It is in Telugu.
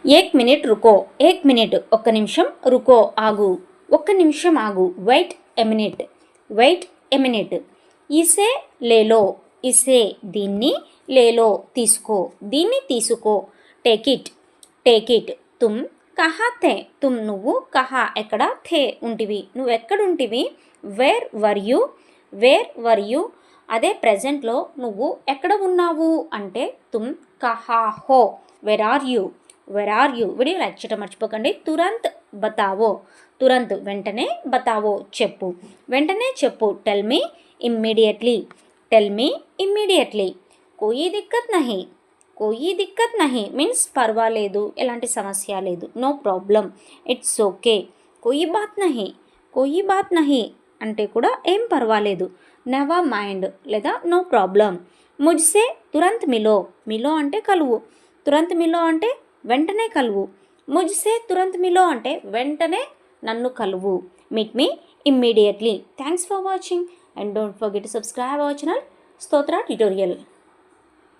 ఏక్ మినిట్ రుకో, ఏక్ మినిట్ ఒక్క నిమిషం, రుకో ఆగు, ఒక్క నిమిషం ఆగు, wait a minute, wait a minute. ఇసే లేలో, ఇసే దీన్ని, లేలో తీసుకో, దీన్ని తీసుకో. Take it, take it. తుమ్ కహా థే, తుమ్ నువ్వు, కహా ఎక్కడ, థే ఉంటివి నువ్వు ఎక్కడుంటివి. Where were you, where were you. అదే ప్రజెంట్లో నువ్వు ఎక్కడ ఉన్నావు అంటే తుమ్ కహా హో, where are you, where are you. Video like చేయడం మర్చిపోకండి. తురంత్ బతావో, తురంత్ వెంటనే, బతావో చెప్పు, వెంటనే చెప్పు. Tell me immediately, tell me immediately. కోయి దిక్కత్ నహీ, కోయి దిక్కత్ నహీ మీన్స్ పర్వాలేదు, ఎలాంటి సమస్య లేదు, నో ప్రాబ్లం, ఇట్స్ ఓకే. కోయి బాత్ నహీ, కోయి బాత్ నహీ అంటే కూడా ఏం పర్వాలేదు, నెవర్ మైండ్ లేదా నో ప్రాబ్లం. ముజ్సే తురంత్ మిలో, మిలో అంటే కలువు, తురంత్ మిలో అంటే వెంటనే కలువు. ముజ్సే తురంత్ మిలో అంటే వెంటనే నన్ను కలువు. Meet me immediately. Thanks for watching and don't forget to subscribe our channel Stotra tutorial.